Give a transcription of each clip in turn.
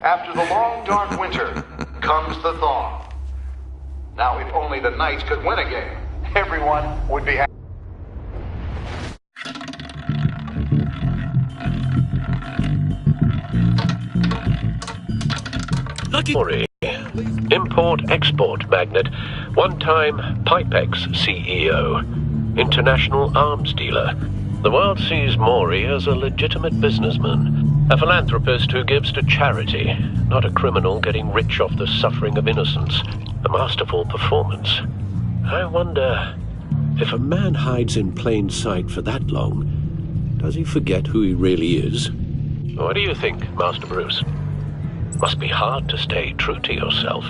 After the long, dark winter comes the thaw. Now, if only the Knights could win a game, everyone would be happy. Lucky import-export magnate, one-time Pipex CEO, international arms dealer. The world sees Maury as a legitimate businessman, a philanthropist who gives to charity, not a criminal getting rich off the suffering of innocence. A masterful performance. I wonder, if a man hides in plain sight for that long, does he forget who he really is? What do you think, Master Bruce? Must be hard to stay true to yourself.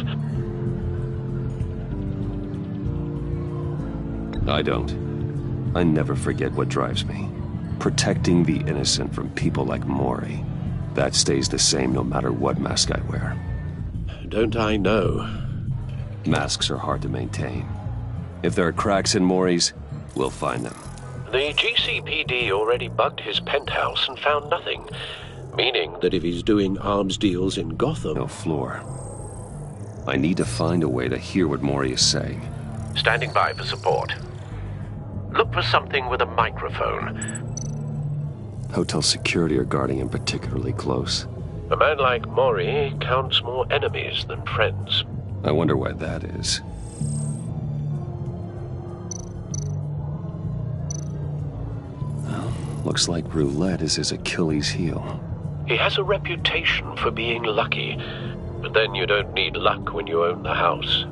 I don't. I never forget what drives me. Protecting the innocent from people like Maury. That stays the same no matter what mask I wear. Don't I know? Masks are hard to maintain. If there are cracks in Maury's, we'll find them. The GCPD already bugged his penthouse and found nothing. Meaning that if he's doing arms deals in Gotham... No floor. I need to find a way to hear what Maury is saying. Standing by for support. Look for something with a microphone. Hotel security are guarding him particularly close. A man like Maury counts more enemies than friends. I wonder why that is. Well, looks like roulette is his Achilles heel. He has a reputation for being lucky, but then you don't need luck when you own the house.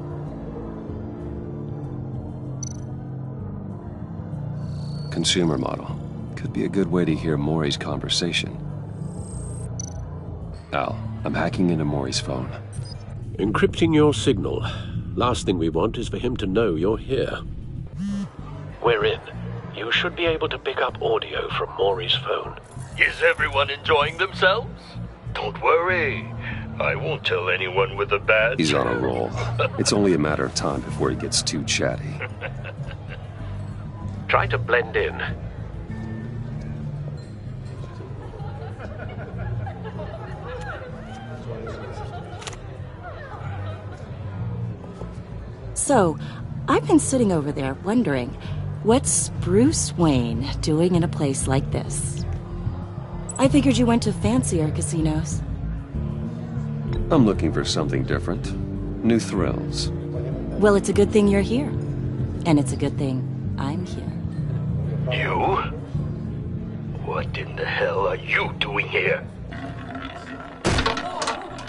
Consumer model. Could be a good way to hear Maury's conversation. Al, I'm hacking into Maury's phone. Encrypting your signal. Last thing we want is for him to know you're here. We're in. You should be able to pick up audio from Maury's phone. Is everyone enjoying themselves? Don't worry. I won't tell anyone with a badge. He's on a roll. It's only a matter of time before he gets too chatty. Try to blend in. So, I've been sitting over there wondering, what's Bruce Wayne doing in a place like this? I figured you went to fancier casinos. I'm looking for something different. New thrills. Well, it's a good thing you're here. And it's a good thing I'm here. You? What in the hell are you doing here?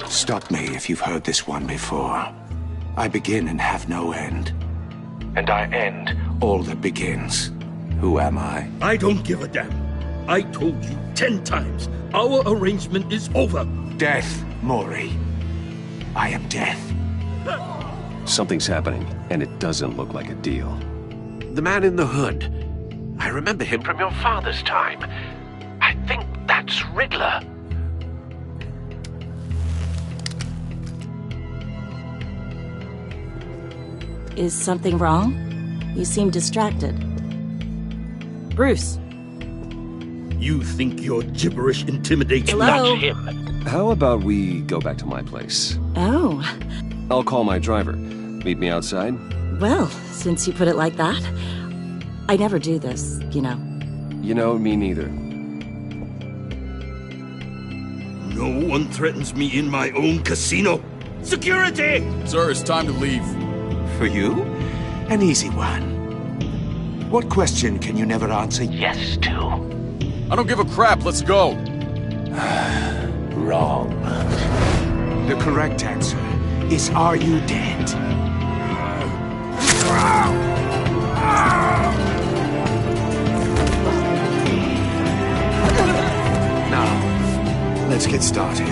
Stop me if you've heard this one before. I begin and have no end. And I end all that begins. Who am I? I don't give a damn. I told you 10 times. Our arrangement is over. Death, Maury. I am death. Something's happening, and it doesn't look like a deal. The man in the hood. I remember him from your father's time. I think that's Riddler. Is something wrong? You seem distracted. Bruce. You think your gibberish intimidates me? Hello? That's him. How about we go back to my place? Oh. I'll call my driver. Meet me outside? Well, since you put it like that, I never do this, you know. You know, me neither. No one threatens me in my own casino. Security! Sir, it's time to leave. For you? An easy one. What question can you never answer yes to? I don't give a crap, let's go. Wrong. The correct answer is, are you dead? Now, let's get started.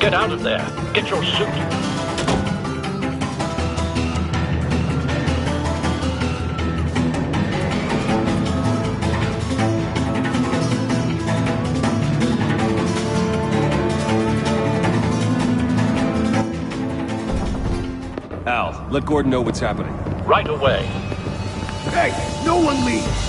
Get out of there. Get your suit. Al, let Gordon know what's happening. right away. Hey, no one leaves!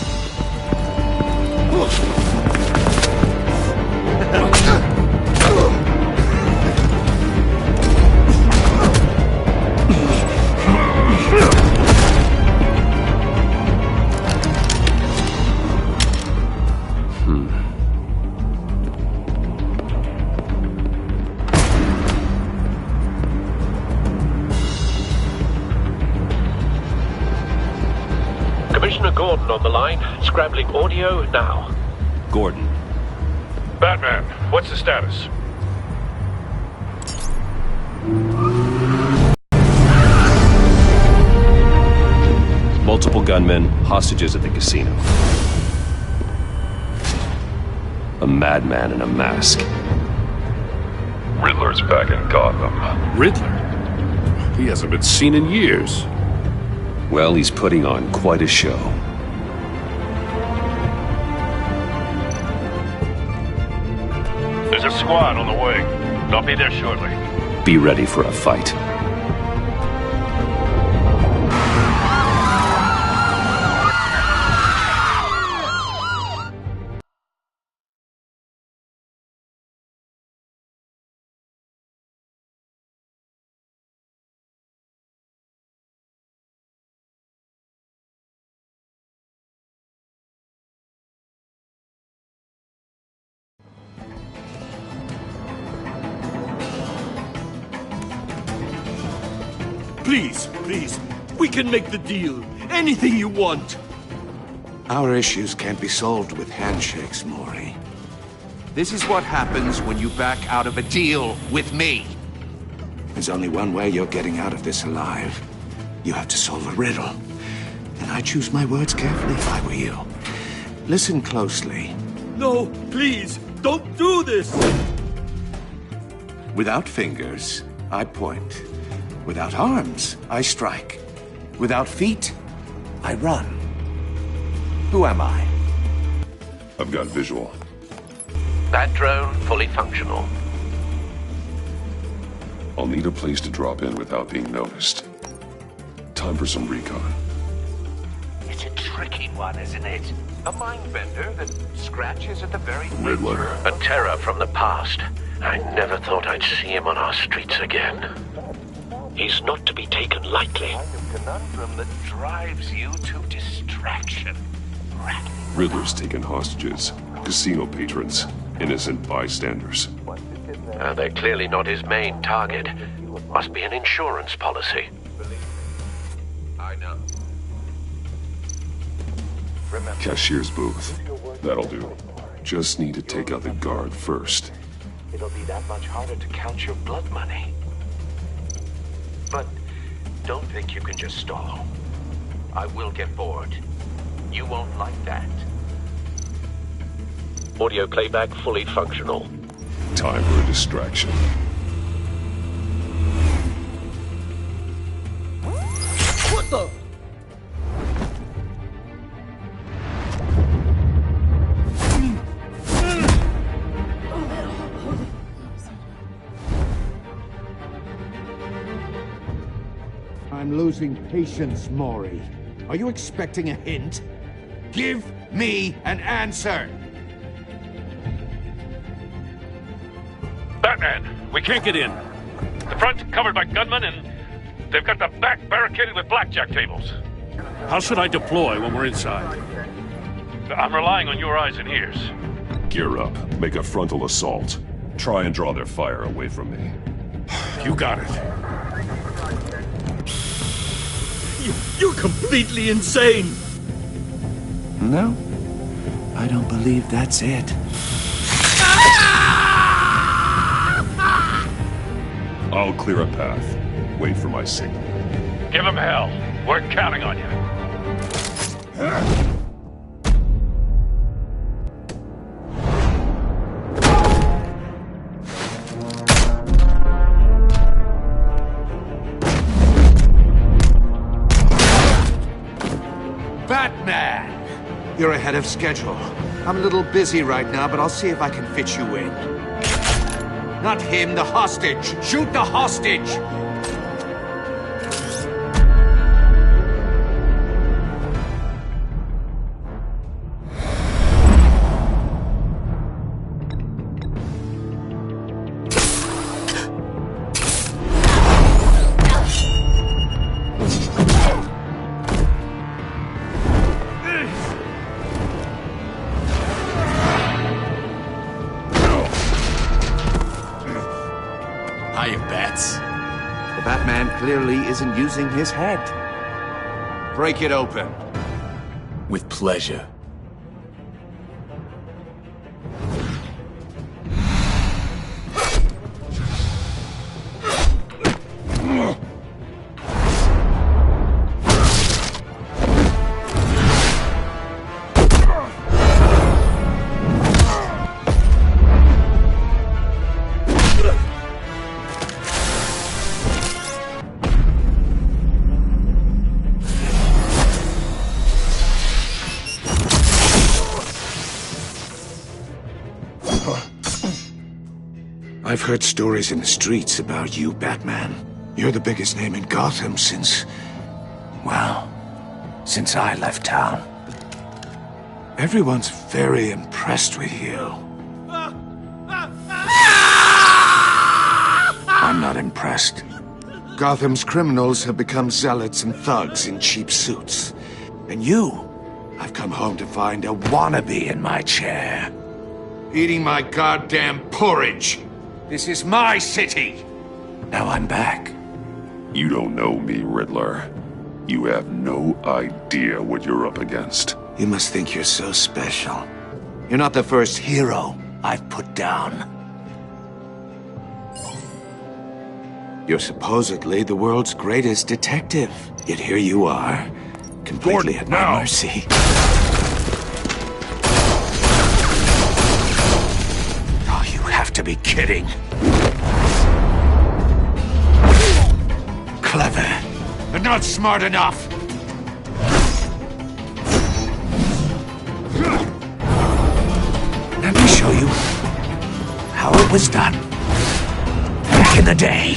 Commissioner Gordon on the line, scrambling audio now. Gordon. Batman, what's the status? Multiple gunmen, hostages at the casino. A madman in a mask. Riddler's back in Gotham. Riddler? He hasn't been seen in years. Well, he's putting on quite a show. There's a squad on the way. I'll be there shortly. Be ready for a fight. Please, please, we can make the deal. Anything you want. Our issues can't be solved with handshakes, Maury. This is what happens when you back out of a deal with me. There's only one way you're getting out of this alive. You have to solve a riddle. And I choose my words carefully if I were you. Listen closely. No, please, don't do this! Without fingers, I point. Without arms, I strike. Without feet, I run. Who am I? I've got visual. That drone fully functional. I'll need a place to drop in without being noticed. Time for some recon. It's a tricky one, isn't it? A mind bender that scratches at the very Riddler. A terror from the past. I never thought I'd see him on our streets again. He's not to be taken lightly. kind of conundrum that drives you to distraction. Riddler's taken hostages. Casino patrons. Innocent bystanders. They're clearly not his main target. Must be an insurance policy. I know. Cashier's booth. That'll do. Just need to take out the guard first. It'll be that much harder to count your blood money. But don't think you can just stall. I will get bored. You won't like that. Audio playback fully functional. Time for a distraction. What the? I'm losing patience, Maury. Are you expecting a hint? Give me an answer! Batman! We can't get in. The front's covered by gunmen, and they've got the back barricaded with blackjack tables. How should I deploy when we're inside? I'm relying on your eyes and ears. Gear up. Make a frontal assault. Try and draw their fire away from me. You got it. You're completely insane! No, I don't believe that's it. I'll clear a path. Wait for my signal. Give them hell. We're counting on you. Batman! You're ahead of schedule. I'm a little busy right now, but I'll see if I can fit you in. Not him, the hostage! Shoot the hostage! clearly isn't using his head. Break it open. With pleasure. I've heard stories in the streets about you, Batman. You're the biggest name in Gotham since... well, since I left town. Everyone's very impressed with you. I'm not impressed. Gotham's criminals have become zealots and thugs in cheap suits. And you, I've come home to find a wannabe in my chair. Eating my goddamn porridge. This is my city! Now I'm back. You don't know me, Riddler. You have no idea what you're up against. You must think you're so special. You're not the first hero I've put down. You're supposedly the world's greatest detective. Yet here you are, completely at my mercy. Oh, you have to be kidding. Clever, but not smart enough. Let me show you how it was done back in the day.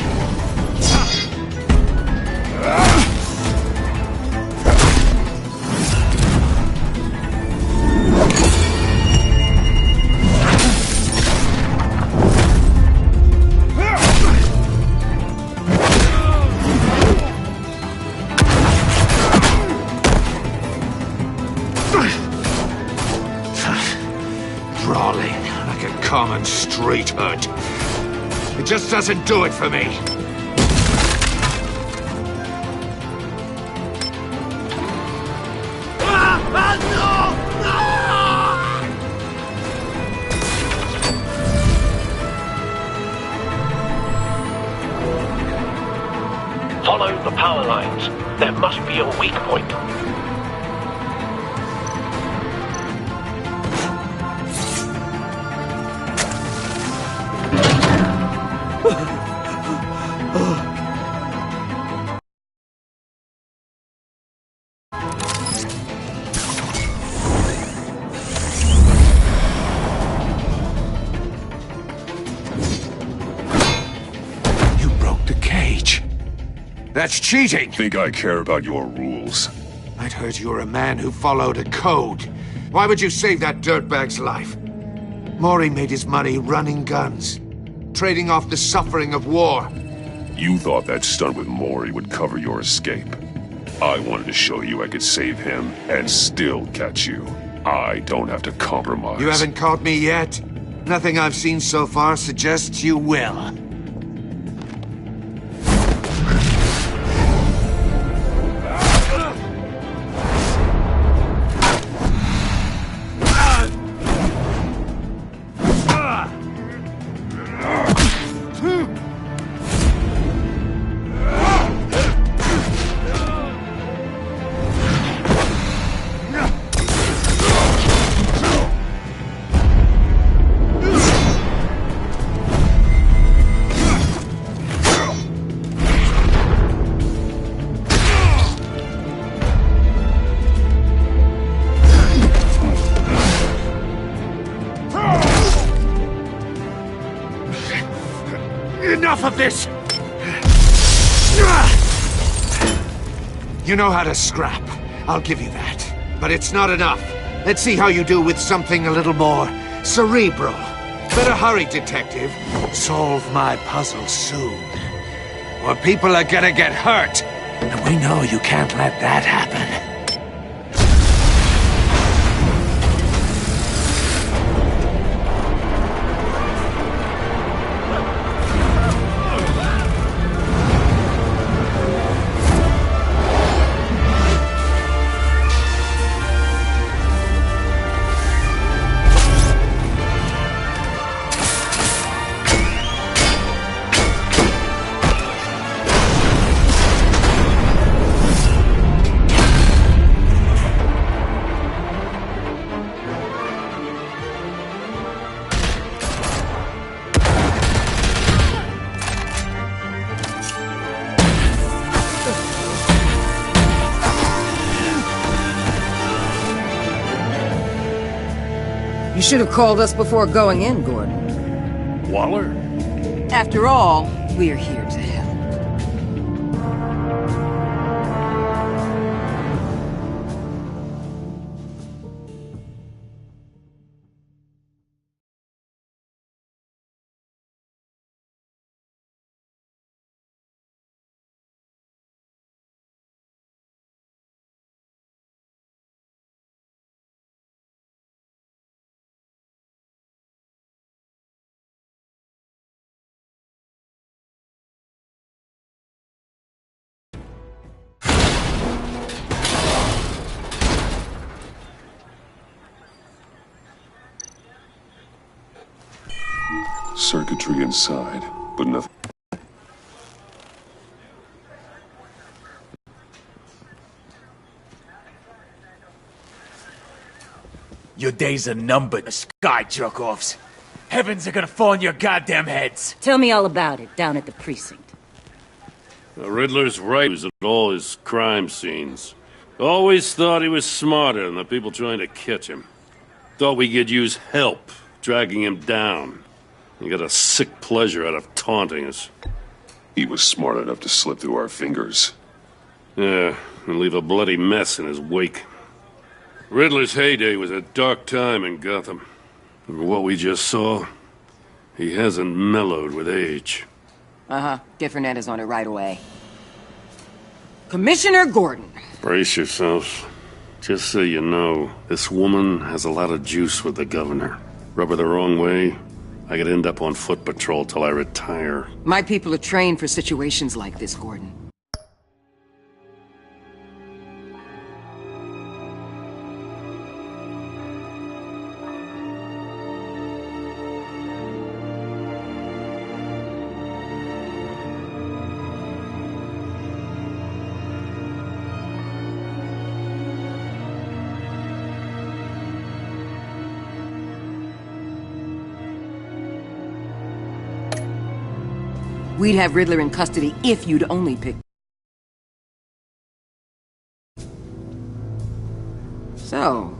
Brawling like a common street hood. It just doesn't do it for me. Follow the power lines. There must be a weak point. You broke the cage. That's cheating! Think I care about your rules? I'd heard you were a man who followed a code. Why would you save that dirtbag's life? Mori made his money running guns, trading off the suffering of war. You thought that stunt with Mori would cover your escape. I wanted to show you I could save him and still catch you. I don't have to compromise. You haven't caught me yet. Nothing I've seen so far suggests you will. Enough of this! You know how to scrap. I'll give you that. But it's not enough. Let's see how you do with something a little more cerebral. Better hurry, detective. Solve my puzzle soon. Or people are gonna get hurt. And we know you can't let that happen. You should have called us before going in, Gordon. Waller? After all, we're here to help. Circuitry inside, but nothing. Your days are numbered, sky jerk-offs. Heavens are gonna fall on your goddamn heads. Tell me all about it down at the precinct. The Riddler's right at all his crime scenes. Always thought he was smarter than the people trying to catch him. Thought we could use help, dragging him down. He got a sick pleasure out of taunting us. He was smart enough to slip through our fingers. Yeah, and leave a bloody mess in his wake. Riddler's heyday was a dark time in Gotham. For what we just saw, he hasn't mellowed with age. Uh-huh. Get Fernandez on it right away. Commissioner Gordon. Brace yourselves. Just so you know, this woman has a lot of juice with the governor. Rub her the wrong way, I could end up on foot patrol till I retire. My people are trained for situations like this, Gordon. We'd have Riddler in custody if you'd only pick. So,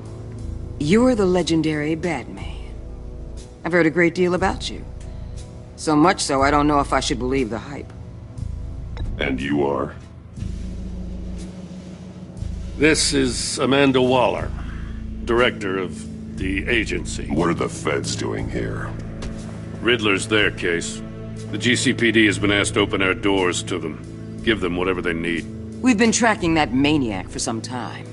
you're the legendary Batman. I've heard a great deal about you. So much so, I don't know if I should believe the hype. And you are? This is Amanda Waller, director of the agency. What are the feds doing here? Riddler's their case. The GCPD has been asked to open our doors to them. Give them whatever they need. We've been tracking that maniac for some time.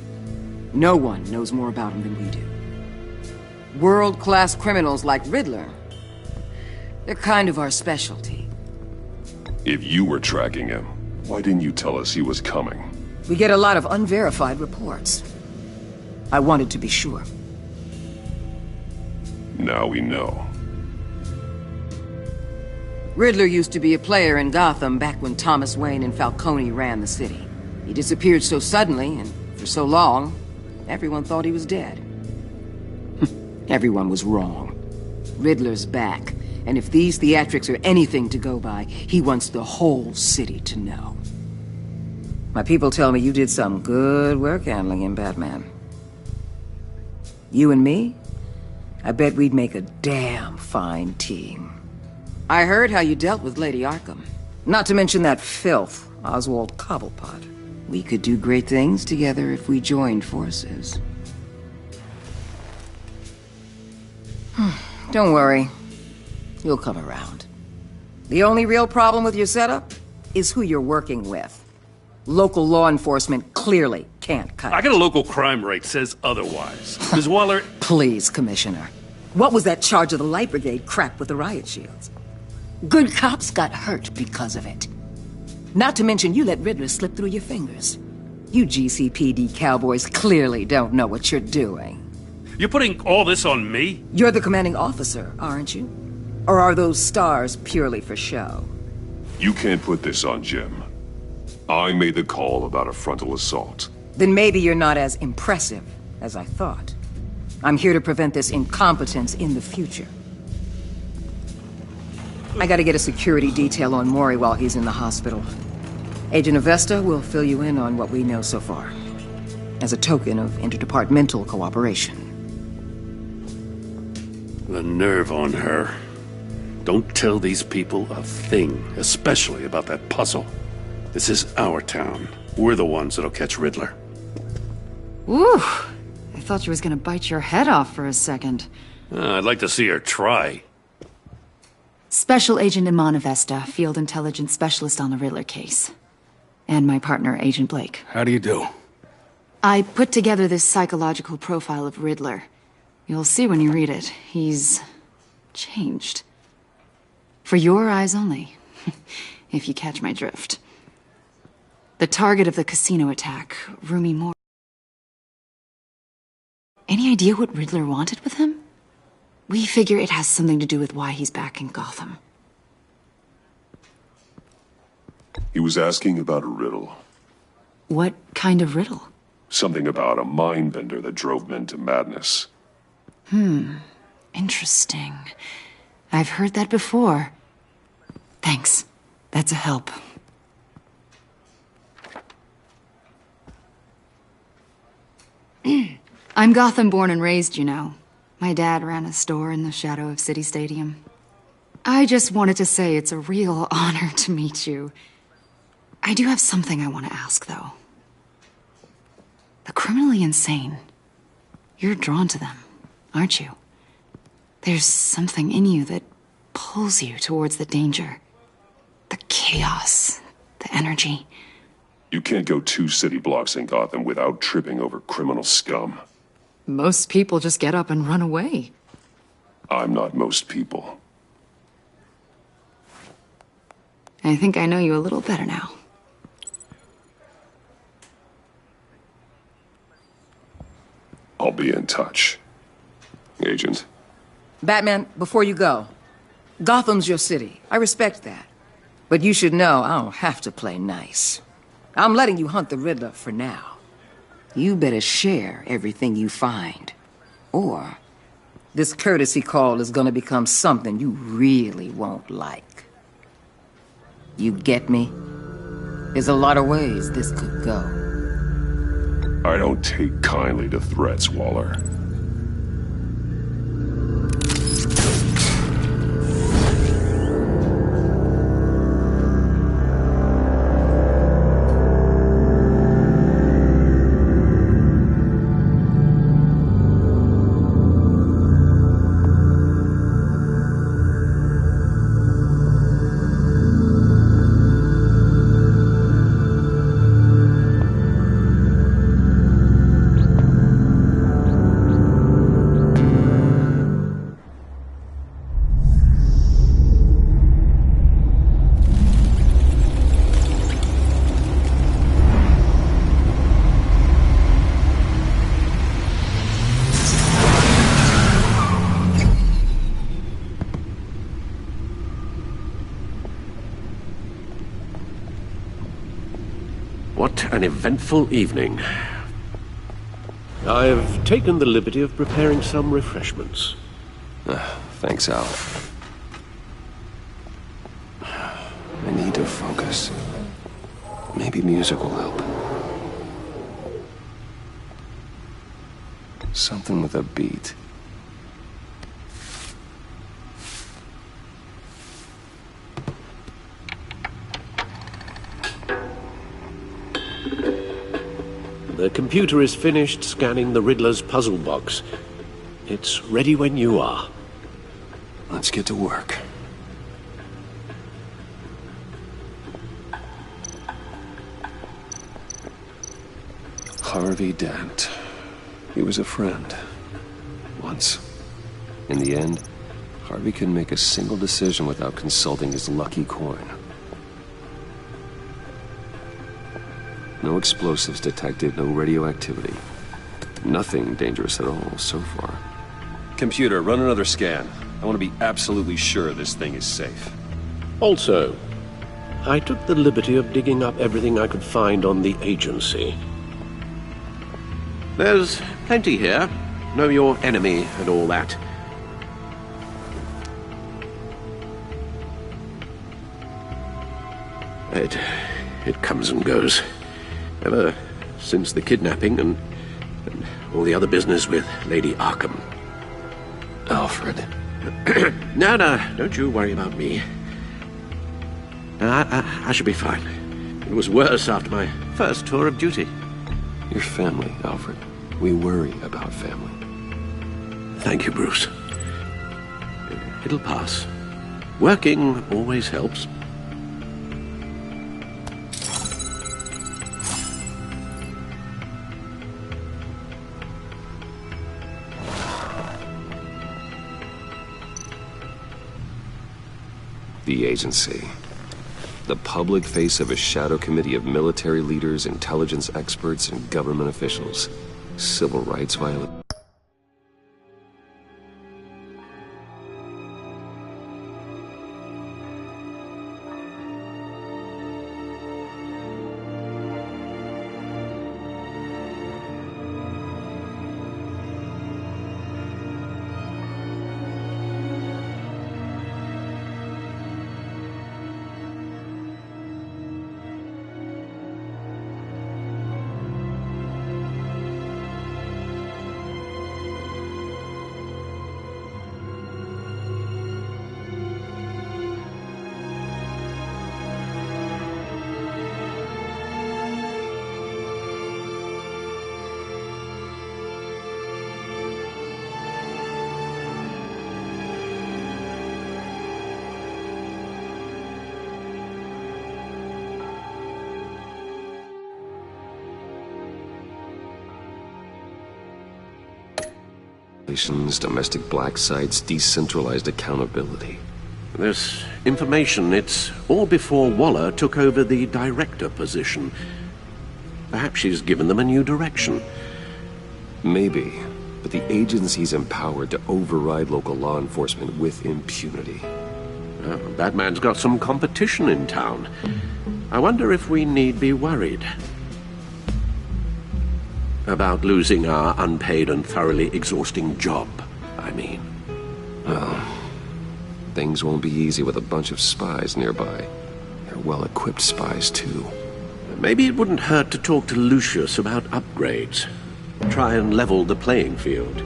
No one knows more about him than we do. World-class criminals like Riddler, they're kind of our specialty. If you were tracking him, why didn't you tell us he was coming? We get a lot of unverified reports. I wanted to be sure. Now we know. Riddler used to be a player in Gotham back when Thomas Wayne and Falcone ran the city. He disappeared so suddenly, and for so long, everyone thought he was dead. Everyone was wrong. Riddler's back, and if these theatrics are anything to go by, he wants the whole city to know. My people tell me you did some good work handling him, Batman. You and me? I bet we'd make a damn fine team. I heard how you dealt with Lady Arkham. Not to mention that filth, Oswald Cobblepot. We could do great things together if we joined forces. Don't worry. You'll come around. The only real problem with your setup is who you're working with. Local law enforcement clearly can't cut it. I got a local crime rate says otherwise. Ms. Waller... Please, Commissioner. What was that charge of the Light Brigade crap with the riot shields? Good cops got hurt because of it. Not to mention you let Riddler slip through your fingers. You GCPD cowboys clearly don't know what you're doing. You're putting all this on me? You're the commanding officer, aren't you? Or are those stars purely for show? You can't put this on Jim. I made the call about a frontal assault. Then maybe you're not as impressive as I thought. I'm here to prevent this incompetence in the future. I gotta get a security detail on Mori while he's in the hospital. Agent Avesta will fill you in on what we know so far, as a token of interdepartmental cooperation. The nerve on her. Don't tell these people a thing, especially about that puzzle. This is our town. We're the ones that'll catch Riddler. Woo! I thought she was gonna bite your head off for a second. I'd like to see her try. Special Agent Iman Avesta, Field Intelligence Specialist on the Riddler case. And my partner, Agent Blake. How do you do? I put together this psychological profile of Riddler. You'll see when you read it. He's changed. For your eyes only, if you catch my drift. The target of the casino attack, Rumi Moore. Any idea what Riddler wanted with him? We figure it has something to do with why he's back in Gotham. He was asking about a riddle. What kind of riddle? Something about a mind-bender that drove men to madness. Interesting. I've heard that before. Thanks. That's a help. I'm Gotham born and raised, you know. My dad ran a store in the shadow of City Stadium. I just wanted to say it's a real honor to meet you. I do have something I want to ask, though. The criminally insane. You're drawn to them, aren't you? There's something in you that pulls you towards the danger. The chaos, the energy. You can't go 2 city blocks in Gotham without tripping over criminal scum. Most people just get up and run away. I'm not most people. I think I know you a little better now. I'll be in touch. Agent. Batman, before you go, Gotham's your city. I respect that. But you should know I don't have to play nice. I'm letting you hunt the Riddler for now. You better share everything you find. Or this courtesy call is gonna become something you really won't like. You get me? There's a lot of ways this could go. I don't take kindly to threats, Waller. What an eventful evening. I've taken the liberty of preparing some refreshments. Thanks, Al. I need to focus. Maybe music will help. Something with a beat. The computer is finished scanning the Riddler's puzzle box. It's ready when you are. Let's get to work. Harvey Dent. He was a friend. Once. In the end, Harvey couldn't make a single decision without consulting his lucky coin. No explosives detected, no radioactivity. Nothing dangerous at all so far. Computer, run another scan. I want to be absolutely sure this thing is safe. Also, I took the liberty of digging up everything I could find on the agency. There's plenty here. Know your enemy and all that. It comes and goes. Ever since the kidnapping and all the other business with Lady Arkham. Alfred. No, don't you worry about me. I should be fine. It was worse after my first tour of duty. Your family, Alfred. We worry about family. Thank you, Bruce. It'll pass. Working always helps. The agency. The public face of a shadow committee of military leaders, intelligence experts, and government officials. Civil rights violations. Domestic black sites, decentralized accountability. This information, it's all before Waller took over the director position. Perhaps she's given them a new direction. Maybe, but the agency's empowered to override local law enforcement with impunity. Batman's got some competition in town. I wonder if we need be worried about losing our unpaid and thoroughly exhausting job, I mean. Well, things won't be easy with a bunch of spies nearby. They're well-equipped spies, too. Maybe it wouldn't hurt to talk to Lucius about upgrades. Try and level the playing field.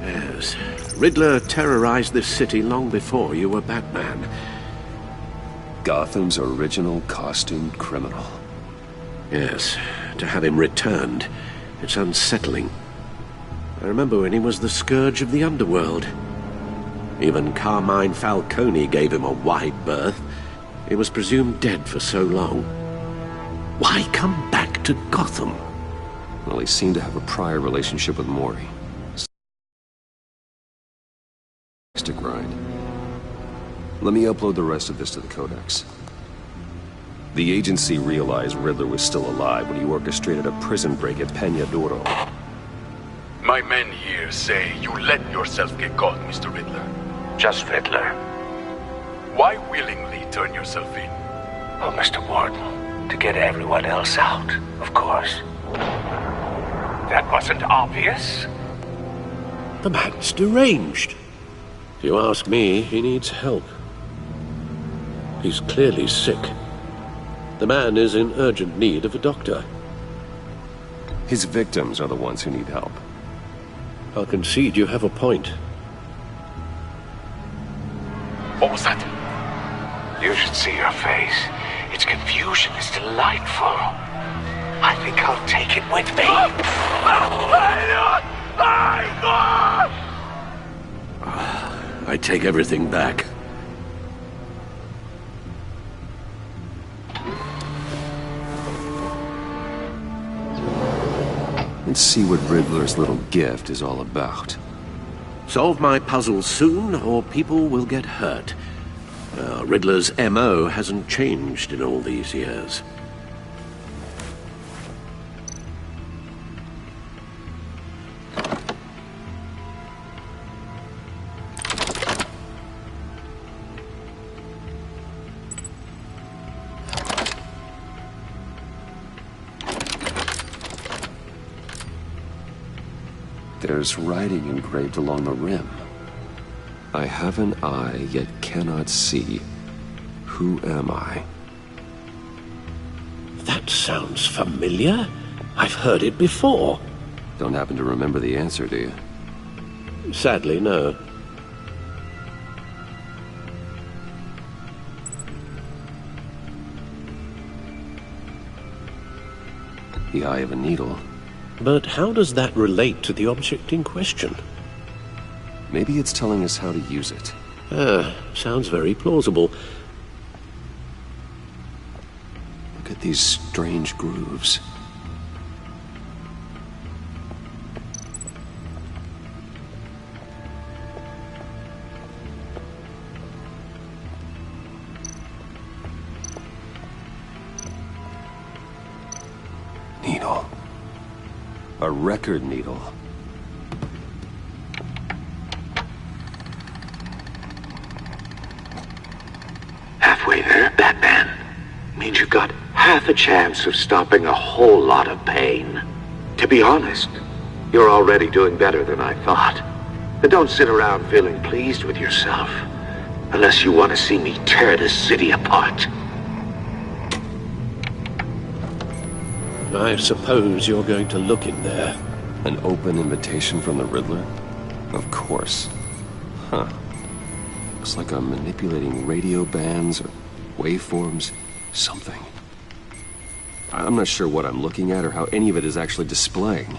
Yes, Riddler terrorized this city long before you were Batman. Gotham's original costumed criminal. Yes, to have him returned, it's unsettling. I remember when he was the scourge of the underworld. Even Carmine Falcone gave him a wide berth. He was presumed dead for so long. Why come back to Gotham? Well, he seemed to have a prior relationship with Mori. To grind. Let me upload the rest of this to the Codex. The agency realized Riddler was still alive when he orchestrated a prison break at Peña Duro. My men here say you let yourself get caught, Mr. Riddler. Just Riddler. Why willingly turn yourself in? Oh, Mr. Warden, to get everyone else out, of course. That wasn't obvious. The man's deranged. If you ask me, he needs help. He's clearly sick. The man is in urgent need of a doctor. His victims are the ones who need help. I'll concede you have a point. What was that? You should see your face. Its confusion is delightful. I think I'll take it with me. I take everything back. Let's see what Riddler's little gift is all about. Solve my puzzle soon, or people will get hurt. Riddler's M.O. hasn't changed in all these years. There's writing engraved along the rim. I have an eye, yet cannot see. Who am I? That sounds familiar. I've heard it before. Don't happen to remember the answer, do you? Sadly, no. The eye of a needle. But how does that relate to the object in question? Maybe it's telling us how to use it. Sounds very plausible. Look at these strange grooves. Needle. A record needle. Halfway there, Batman. Means you've got half a chance of stopping a whole lot of pain. To be honest, you're already doing better than I thought. But don't sit around feeling pleased with yourself. Unless you want to see me tear this city apart. I suppose you're going to look in there. An open invitation from the Riddler? Of course. Huh. Looks like I'm manipulating radio bands or waveforms. Something. I'm not sure what I'm looking at or how any of it is actually displaying.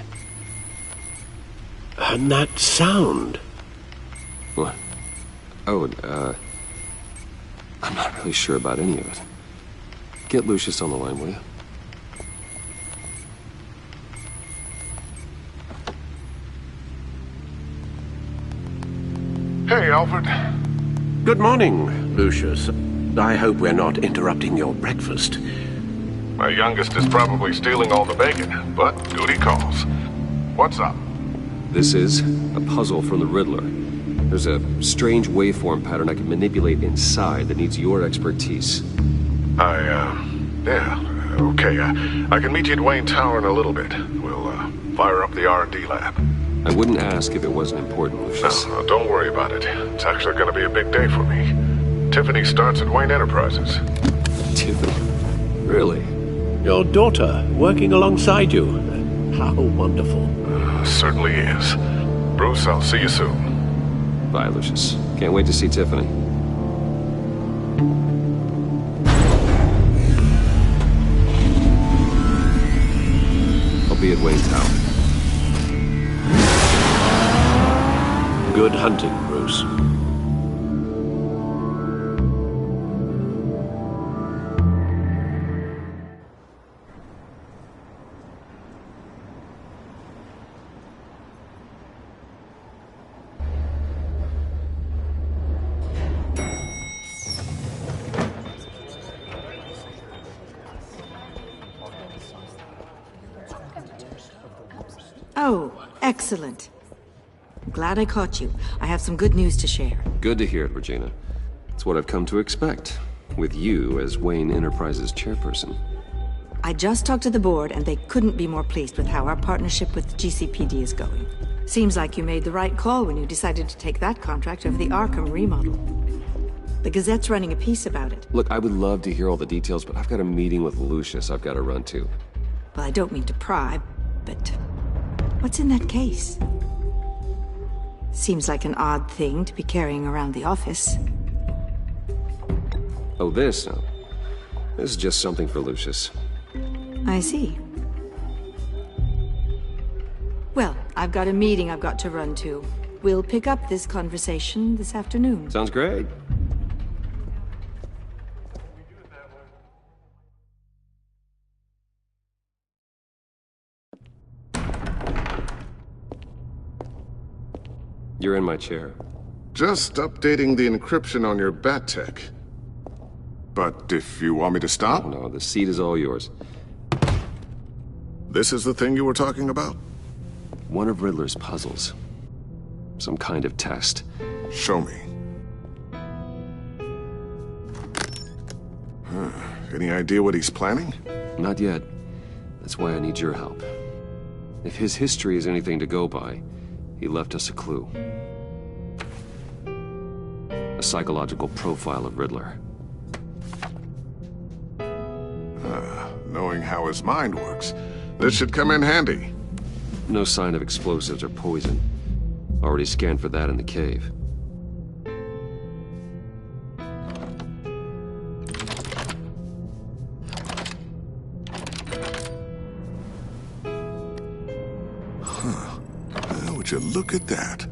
And that sound? What? Oh, I'm not really sure about any of it. Get Lucius on the line, will you? Hey, Alfred. Good morning, Lucius. I hope we're not interrupting your breakfast. My youngest is probably stealing all the bacon, but duty calls. What's up? This is a puzzle from the Riddler. There's a strange waveform pattern I can manipulate inside that needs your expertise. Yeah, okay. I can meet you at Wayne Tower in a little bit. We'll, fire up the R&D lab. I wouldn't ask if it wasn't important, Lucius. No, don't worry about it. It's actually going to be a big day for me. Tiffany starts at Wayne Enterprises. Tiffany? Really? Your daughter, working alongside you. How wonderful. Certainly is. Bruce, I'll see you soon. Bye, Lucius. Can't wait to see Tiffany. I'll be at Wayne Tower. Good hunting, Bruce. Oh, excellent. Glad I caught you. I have some good news to share. Good to hear it, Regina. It's what I've come to expect, with you as Wayne Enterprises chairperson. I just talked to the board, and they couldn't be more pleased with how our partnership with GCPD is going. Seems like you made the right call when you decided to take that contract over the Arkham remodel. The Gazette's running a piece about it. Look, I would love to hear all the details, but I've got a meeting with Lucius I've got to run to. Well, I don't mean to pry, but what's in that case? Seems like an odd thing to be carrying around the office. Oh, this? No. This is just something for Lucius. I see. Well, I've got a meeting I've got to run to. We'll pick up this conversation this afternoon. Sounds great. You're in my chair. Just updating the encryption on your Bat-Tech. But if you want me to stop? Oh, no, the seat is all yours. This is the thing you were talking about? One of Riddler's puzzles. Some kind of test. Show me. Any idea what he's planning? Not yet. That's why I need your help. If his history is anything to go by, he left us a clue. A psychological profile of Riddler. Knowing how his mind works, this should come in handy. No sign of explosives or poison. Already scanned for that in the cave. Would you look at that?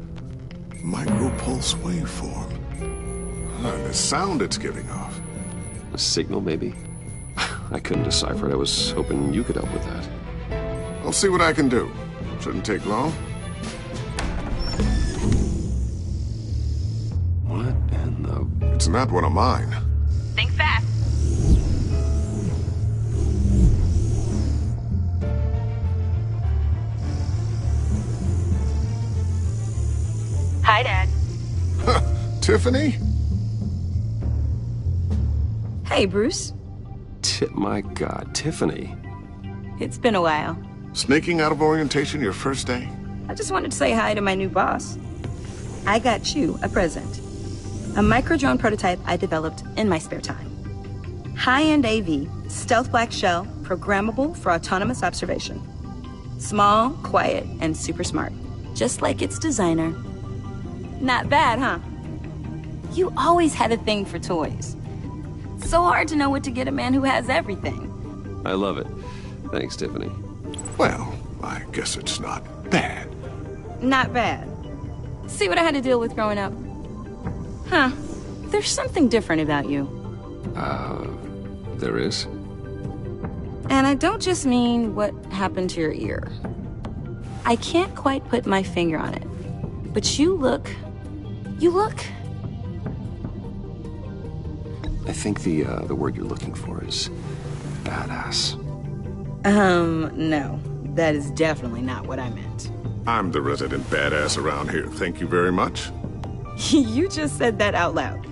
Micropulse waveform. And the sound it's giving off. A signal, maybe? I couldn't decipher it. I was hoping you could help with that. I'll see what I can do. Shouldn't take long. What in the... It's not one of mine. Think fast. Hi, Dad. Tiffany? Hey, Bruce. My God, Tiffany. It's been a while. Sneaking out of orientation your first day? I just wanted to say hi to my new boss. I got you a present. A micro-drone prototype I developed in my spare time. High-end AV, stealth black shell, programmable for autonomous observation. Small, quiet, and super smart. Just like its designer. Not bad, huh? You always had a thing for toys. So hard to know what to get a man who has everything. I love it. Thanks, Tiffany. Well, I guess it's not bad. Not bad. See what I had to deal with growing up? Huh. There's something different about you. There is? And I don't just mean what happened to your ear. I can't quite put my finger on it. But you look... I think the word you're looking for is badass. No. That is definitely not what I meant. I'm the resident badass around here. Thank you very much. You just said that out loud.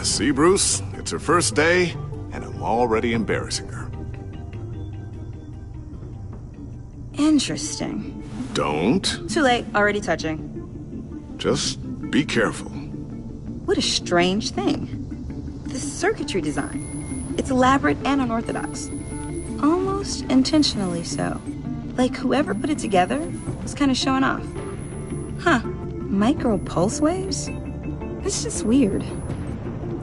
See, Bruce? It's her first day, and I'm already embarrassing her. Interesting. Don't. Too late. Already touching. Just be careful. What a strange thing. The circuitry design. It's elaborate and unorthodox. Almost intentionally so. Like whoever put it together was kind of showing off. Huh. Micro pulse waves? It's just weird.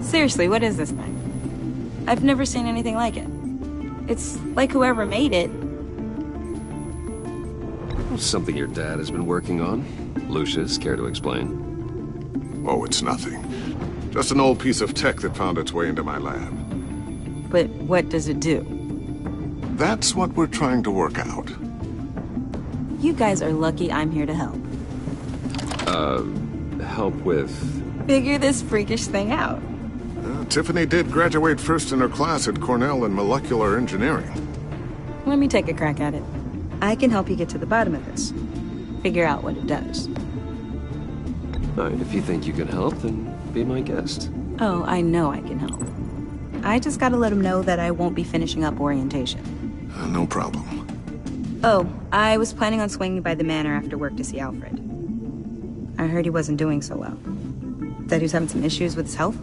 Seriously, what is this thing? I've never seen anything like it. It's like whoever made it. Something your dad has been working on. Lucius, care to explain? Oh, it's nothing. Just an old piece of tech that found its way into my lab. But what does it do? That's what we're trying to work out. You guys are lucky I'm here to help. Help with... Figure this freakish thing out. Tiffany did graduate first in her class at Cornell in molecular engineering. Let me take a crack at it. I can help you get to the bottom of this. Figure out what it does. All right, if you think you can help, then be my guest. Oh, I know I can help. I just gotta let him know that I won't be finishing up orientation. No problem. Oh, I was planning on swinging by the manor after work to see Alfred. I heard he wasn't doing so well. That he was having some issues with his health?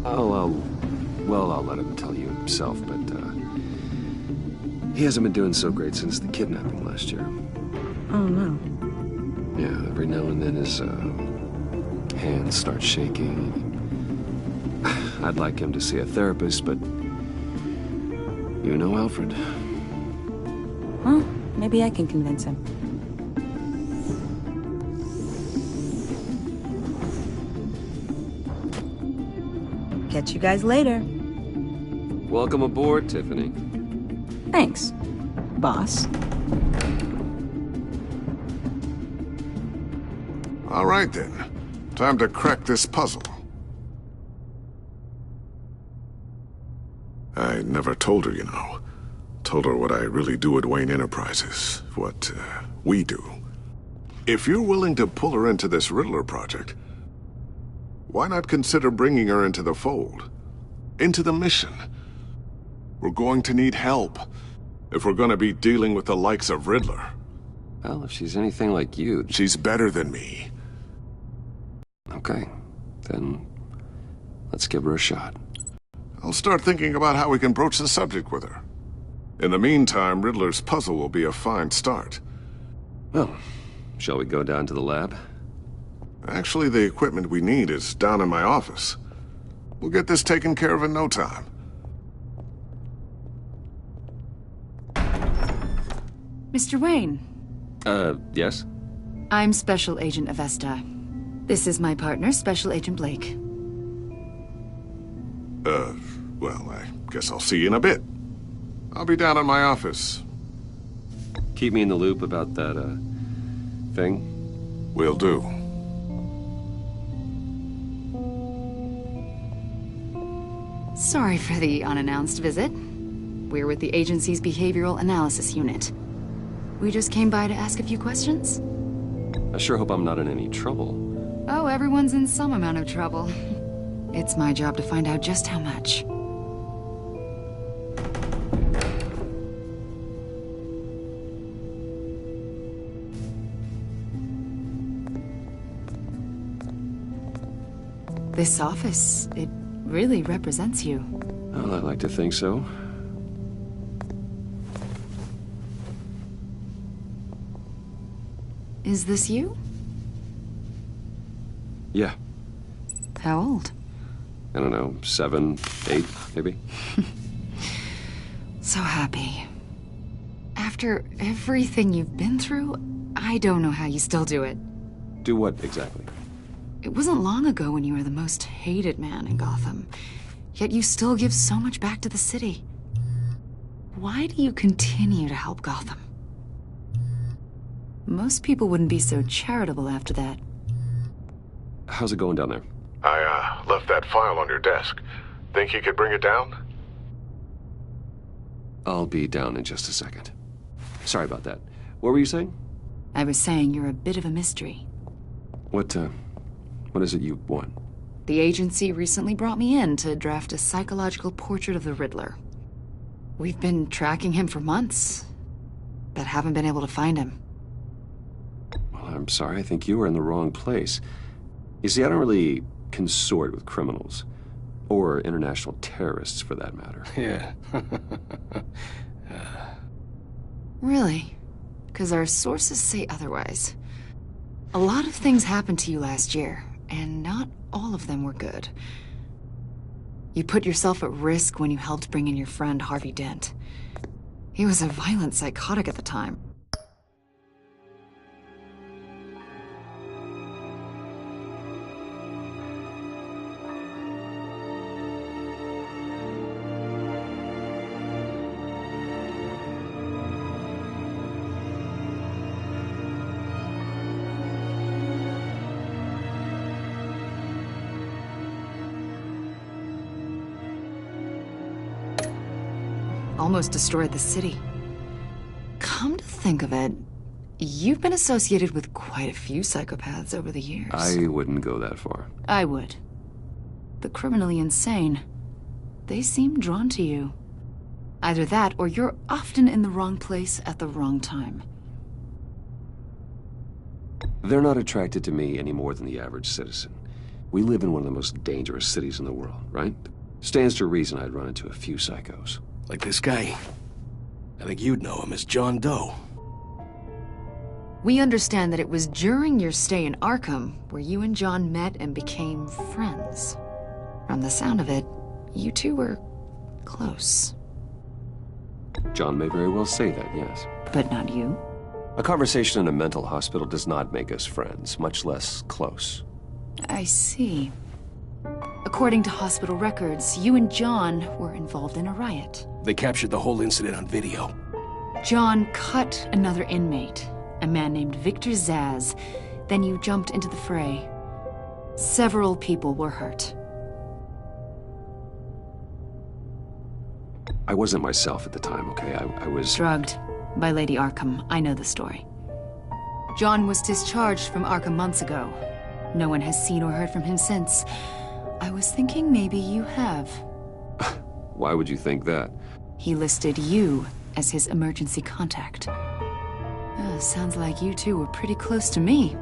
I'll let him tell you himself, but, he hasn't been doing so great since the kidnapping last year. Oh, no. Yeah, every now and then his, hands start shaking. I'd like him to see a therapist, but... You know Alfred. Well, maybe I can convince him. Catch you guys later. Welcome aboard, Tiffany. Thanks, boss. All right, then. Time to crack this puzzle. I never told her, you know. Told her what I really do at Wayne Enterprises. What, we do. If you're willing to pull her into this Riddler project, why not consider bringing her into the fold? Into the mission? We're going to need help if we're going to be dealing with the likes of Riddler. Well, if she's anything like you... She's better than me. Okay, then let's give her a shot. I'll start thinking about how we can broach the subject with her. In the meantime, Riddler's puzzle will be a fine start. Well, shall we go down to the lab? Actually, the equipment we need is down in my office. We'll get this taken care of in no time. Mr. Wayne. Yes? I'm Special Agent Avesta. This is my partner, Special Agent Blake. Well, I guess I'll see you in a bit. I'll be down in my office. Keep me in the loop about that, thing? Will do. Sorry for the unannounced visit. We're with the agency's Behavioral Analysis Unit. We just came by to ask a few questions. I sure hope I'm not in any trouble. Oh, everyone's in some amount of trouble. It's my job to find out just how much. This office, it really represents you. Well, I'd like to think so. Is this you? Yeah. How old? I don't know, 7, 8, maybe? So happy. After everything you've been through, I don't know how you still do it. Do what, exactly? It wasn't long ago when you were the most hated man in Gotham. Yet you still give so much back to the city. Why do you continue to help Gotham? Most people wouldn't be so charitable after that. How's it going down there? I, left that file on your desk. Think you could bring it down? I'll be down in just a second. Sorry about that. What were you saying? I was saying you're a bit of a mystery. What is it you want? The agency recently brought me in to draft a psychological portrait of the Riddler. We've been tracking him for months, but haven't been able to find him. Well, I'm sorry. I think you were in the wrong place. You see, I don't really consort with criminals. Or international terrorists, for that matter. Yeah. Really? Because our sources say otherwise. A lot of things happened to you last year, and not all of them were good. You put yourself at risk when you helped bring in your friend Harvey Dent. He was a violent psychotic at the time. Almost destroyed the city. Come to think of it, you've been associated with quite a few psychopaths over the years. I wouldn't go that far. I would. The criminally insane. They seem drawn to you. Either that, or you're often in the wrong place at the wrong time. They're not attracted to me any more than the average citizen. We live in one of the most dangerous cities in the world, right? Stands to reason I'd run into a few psychos. Like this guy. I think you'd know him as John Doe. We understand that it was during your stay in Arkham where you and John met and became friends. From the sound of it, you two were close. John may very well say that, yes. But not you? A conversation in a mental hospital does not make us friends, much less close. I see. According to hospital records, you and John were involved in a riot. They captured the whole incident on video. John cut another inmate, a man named Victor Zsasz. Then you jumped into the fray. Several people were hurt. I wasn't myself at the time, okay? I was... Drugged by Lady Arkham. I know the story. John was discharged from Arkham months ago. No one has seen or heard from him since. I was thinking maybe you have. Why would you think that? He listed you as his emergency contact. Sounds like you two were pretty close to me.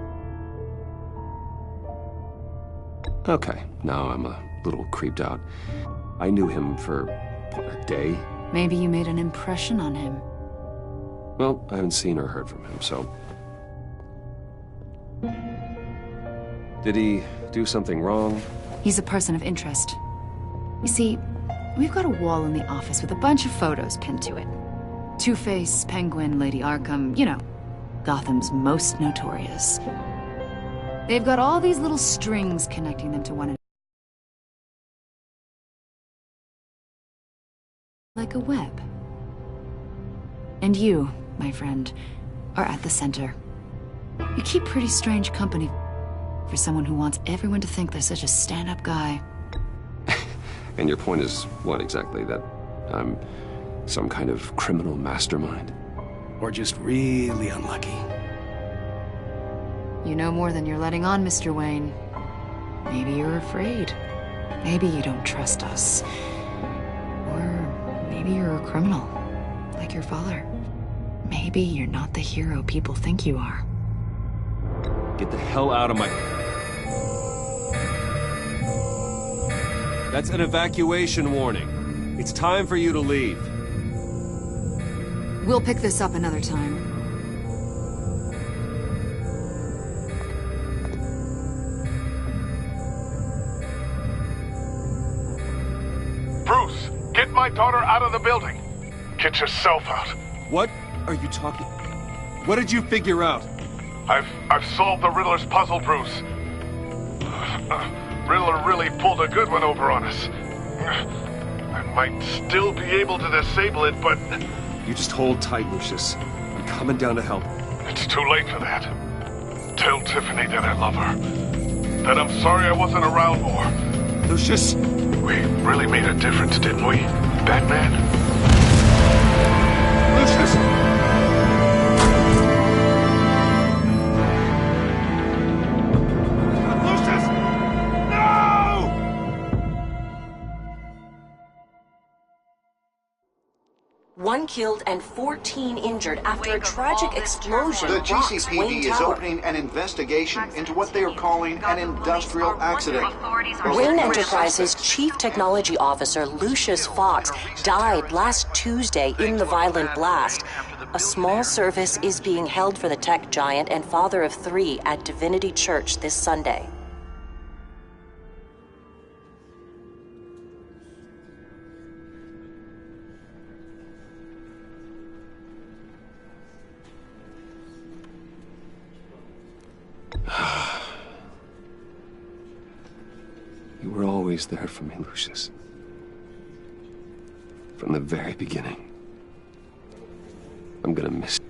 Okay, now I'm a little creeped out. I knew him for, what, a day? Maybe you made an impression on him. Well, I haven't seen or heard from him, so... Did he do something wrong? He's a person of interest. You see, we've got a wall in the office with a bunch of photos pinned to it. Two-Face, Penguin, Lady Arkham, you know, Gotham's most notorious. They've got all these little strings connecting them to one another. Like a web. And you, my friend, are at the center. You keep pretty strange company for someone who wants everyone to think they're such a stand-up guy. And your point is what exactly? That I'm some kind of criminal mastermind? Or just really unlucky? You know more than you're letting on, Mr. Wayne. Maybe you're afraid. Maybe you don't trust us. Or maybe you're a criminal, like your father. Maybe you're not the hero people think you are. Get the hell out of my... That's an evacuation warning. It's time for you to leave. We'll pick this up another time. Bruce, get my daughter out of the building. Get yourself out. What are you talking... What did you figure out? I've solved the Riddler's puzzle, Bruce. Riddler really pulled a good one over on us. I might still be able to disable it, but... You just hold tight, Lucius. I'm coming down to help. It's too late for that. Tell Tiffany that I love her. That I'm sorry I wasn't around more. Lucius! We really made a difference, didn't we, Batman? Lucius! One killed and 14 injured after a tragic explosion. The rocks GCPD Wayne is Tower. opening an investigation into what they are calling an industrial accident. Wayne Enterprises' chief technology officer, Lucius Fox, died last Tuesday in the violent blast. A small service is being held for the tech giant and father of 3 at Divinity Church this Sunday. You were always there for me, Lucius. From the very beginning. I'm gonna miss you.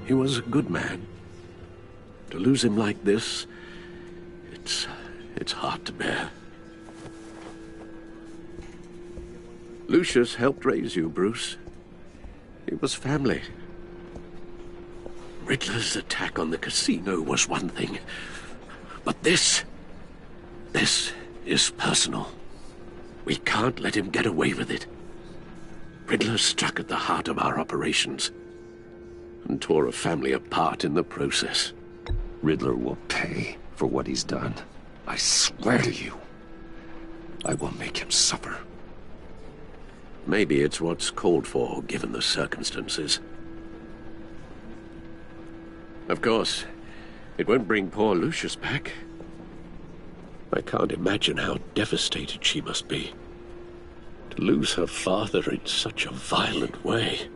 He was a good man. To lose him like this, it's hard to bear. Lucius helped raise you, Bruce. It was family. Riddler's attack on the casino was one thing. But this is personal. We can't let him get away with it. Riddler struck at the heart of our operations and tore a family apart in the process. Riddler will pay for what he's done. I swear to you, I will make him suffer. Maybe it's what's called for, given the circumstances. Of course, it won't bring poor Lucius back. I can't imagine how devastated she must be. To lose her father in such a violent way.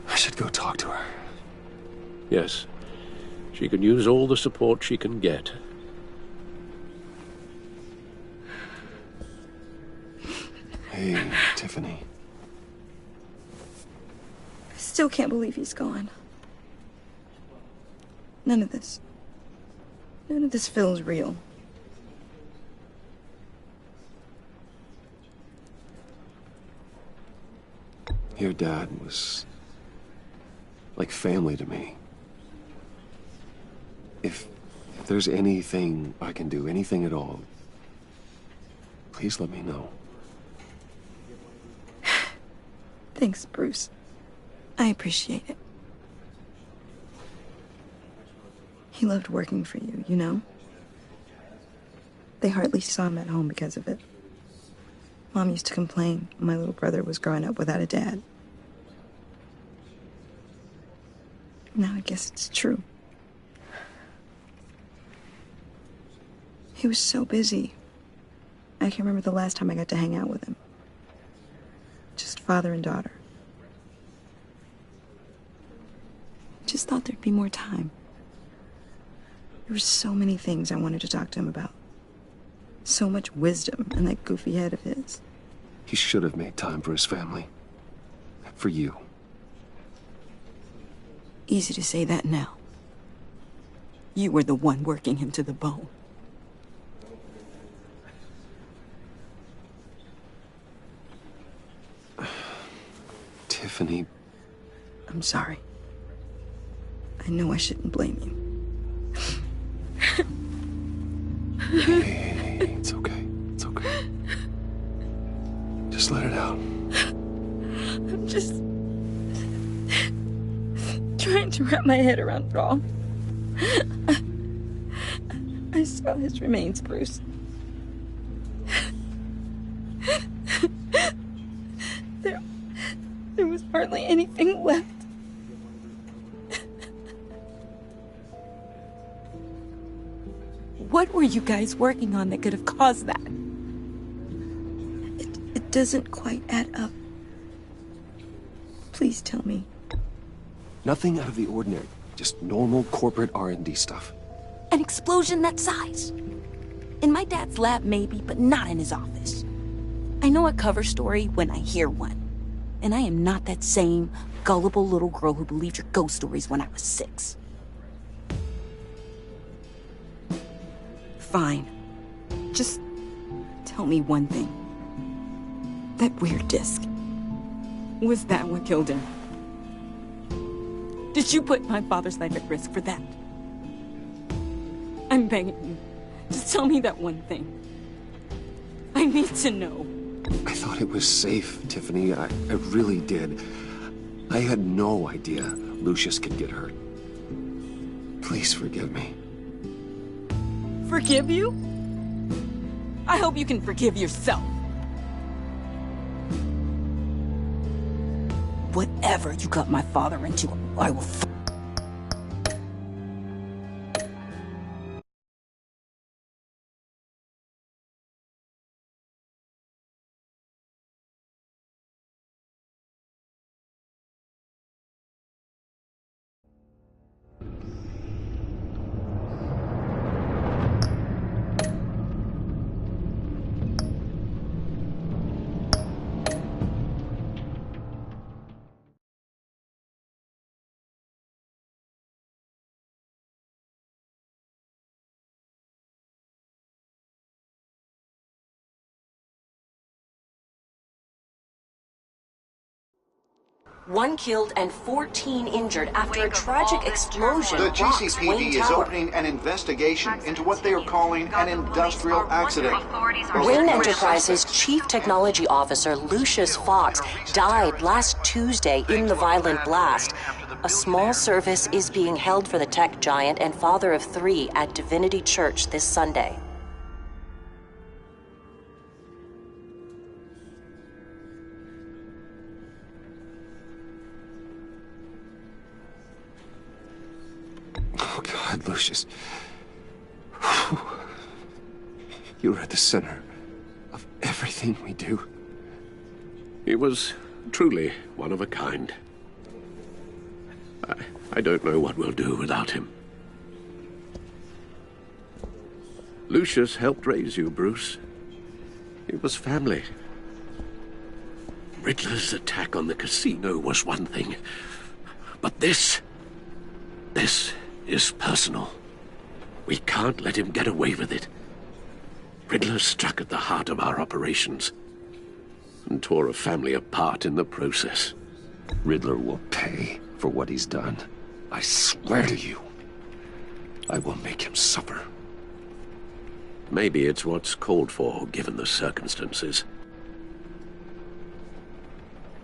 I should go talk to her. Yes. She can use all the support she can get. Hey, Tiffany. I still can't believe he's gone. None of this feels real. Your dad was like family to me. If there's anything I can do, anything at all, please let me know. Thanks, Bruce. I appreciate it. He loved working for you, you know? They hardly saw him at home because of it. Mom used to complain my little brother was growing up without a dad. Now I guess it's true. He was so busy. I can't remember the last time I got to hang out with him. Just father and daughter. Just thought there'd be more time. There were so many things I wanted to talk to him about. So much wisdom in that goofy head of his. He should have made time for his family. For you. Easy to say that now. You were the one working him to the bone. Tiffany. I'm sorry. I know I shouldn't blame you. Hey, it's okay. It's okay. Just let it out. I'm just trying to wrap my head around it all. I saw his remains, Bruce. There was hardly anything left. What were you guys working on that could have caused that? It doesn't quite add up. Please tell me. Nothing out of the ordinary. Just normal corporate R&D stuff. An explosion that size? In my dad's lab, maybe, but not in his office. I know a cover story when I hear one. And I am not that same gullible little girl who believed your ghost stories when I was 6. Fine. Just tell me one thing. That weird disc. Was that what killed him? Did you put my father's life at risk for that? I'm begging you. Just tell me that one thing. I need to know. I thought it was safe, Tiffany. I really did. I had no idea Lucius could get hurt. Please forgive me. Forgive you? I hope you can forgive yourself. Whatever you got my father into, I will One killed and 14 injured after a tragic explosion. The rocks GCPD Wayne is Tower. opening an investigation into what they are calling an industrial accident. Wayne Enterprises' Chief Technology Officer, Lucius Fox, died last Tuesday in the violent blast. A small service is being held for the tech giant and father of 3 at Divinity Church this Sunday. Oh, God, Lucius. You were at the center of everything we do. He was truly one of a kind. I don't know what we'll do without him. Lucius helped raise you, Bruce. It was family. Riddler's attack on the casino was one thing, but this is personal. We can't let him get away with it. Riddler struck at the heart of our operations and tore a family apart in the process. Riddler will pay for what he's done. I swear to you, I will make him suffer. Maybe it's what's called for, given the circumstances.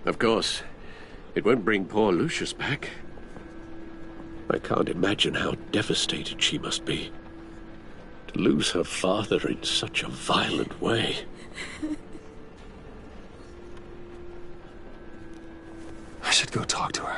Of course, it won't bring poor Lucius back. I can't imagine how devastated she must be. To lose her father in such a violent way. I should go talk to her.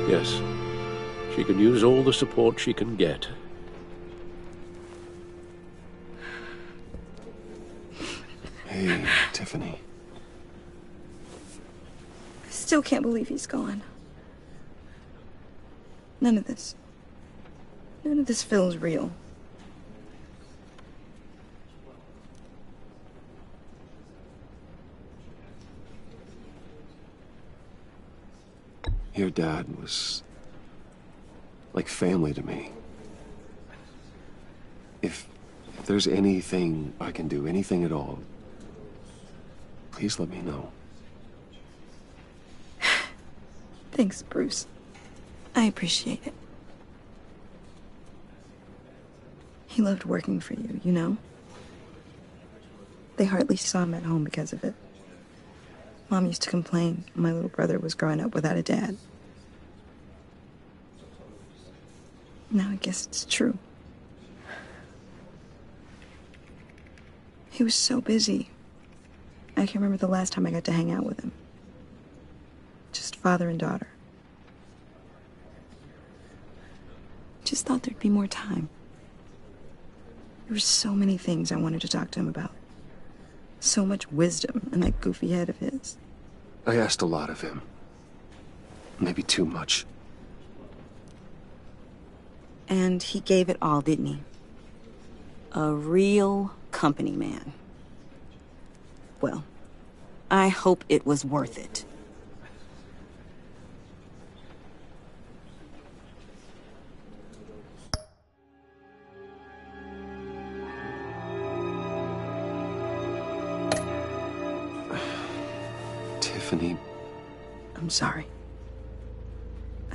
Yes, she can use all the support she can get. Hey, Tiffany. I still can't believe he's gone. None of this feels real. Your dad was like family to me. If there's anything I can do, anything at all, please let me know. Thanks, Bruce. I appreciate it. He loved working for you, you know? They hardly saw him at home because of it. Mom used to complain my little brother was growing up without a dad. Now I guess it's true. He was so busy. I can't remember the last time I got to hang out with him. Just father and daughter. Just thought there'd be more time. There were so many things I wanted to talk to him about. So much wisdom in that goofy head of his. I asked a lot of him. Maybe too much. And he gave it all, didn't he? A real company man. Well, I hope it was worth it. Tiffany. I'm sorry.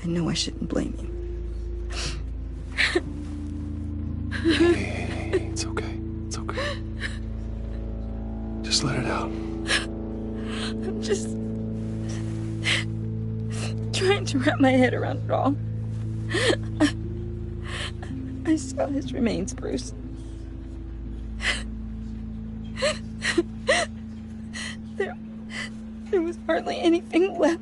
I know I shouldn't blame you. Hey, it's okay. It's okay. Just let it out. I'm just trying to wrap my head around it all. I saw his remains, Bruce. There was hardly anything left.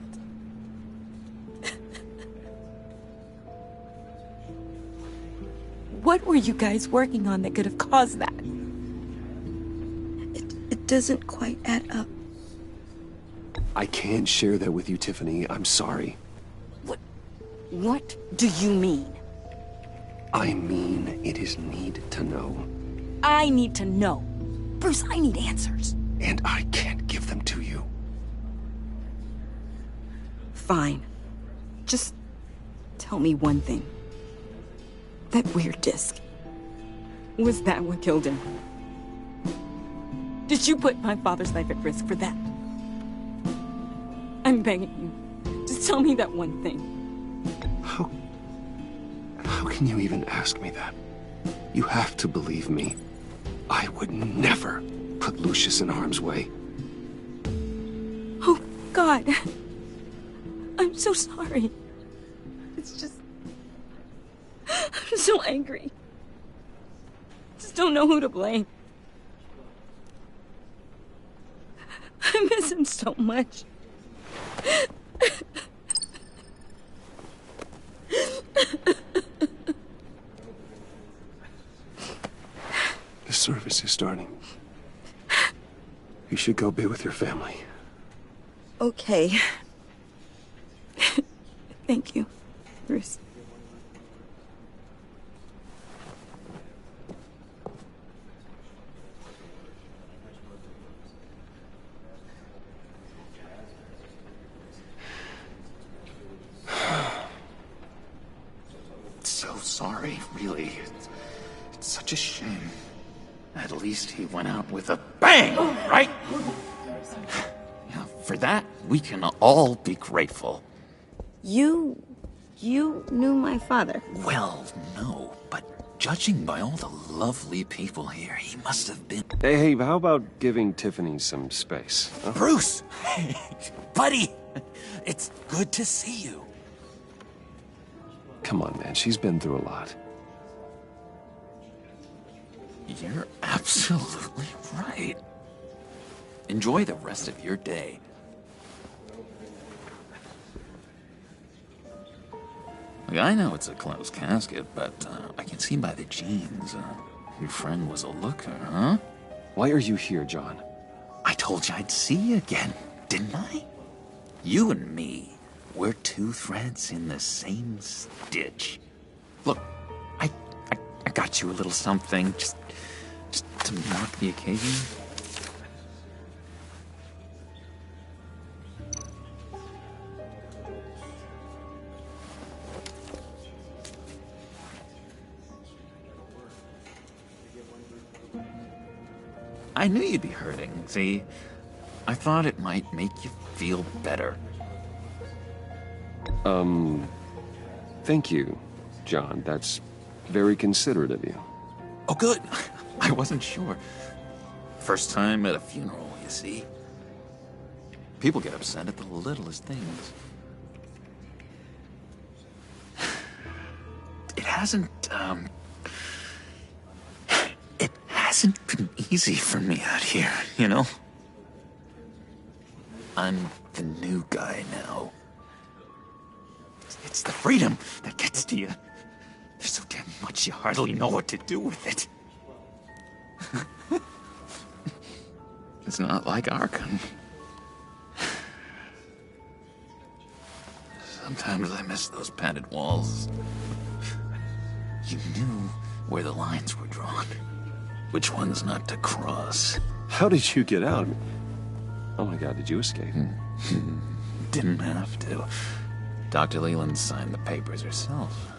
What were you guys working on that could have caused that? It doesn't quite add up. I can't share that with you, Tiffany. I'm sorry. What do you mean? I mean, it is need to know. I need to know. Bruce, I need answers. And I can't give them to you. Fine. Just tell me one thing. That weird disc. Was that what killed him? Did you put my father's life at risk for that? I'm begging you. Just tell me that one thing. How can you even ask me that? You have to believe me. I would never put Lucius in harm's way. Oh, God. I'm so sorry. It's just... I'm so angry. Just don't know who to blame. I miss him so much. The service is starting. You should go be with your family. Okay. Thank you, Bruce. So sorry, really. It's such a shame. At least he went out with a bang, right? Yeah, for that, we can all be grateful. You knew my father. Well, no, but judging by all the lovely people here, he must have been... Hey, how about giving Tiffany some space? Huh? Bruce! Buddy! It's good to see you. Come on, man. She's been through a lot. You're absolutely right. Enjoy the rest of your day. Look, I know it's a closed casket, but I can see by the jeans, your friend was a looker, huh? Why are you here, John? I told you I'd see you again, didn't I? You and me, we're two threads in the same stitch. Look, I got you a little something, just to mark the occasion. I knew you'd be hurting, see? I thought it might make you feel better. Thank you, John. That's very considerate of you. Oh, good. I wasn't sure. First time at a funeral, you see. People get upset at the littlest things. It hasn't been easy for me out here, you know? I'm the new guy now. It's the freedom that gets to you. There's so damn much you hardly know what to do with it. It's not like Arkham. Sometimes I miss those padded walls. You knew where the lines were drawn. Which ones not to cross. How did you get out? Oh my God, did you escape? Didn't have to. Dr. Leland signed the papers herself.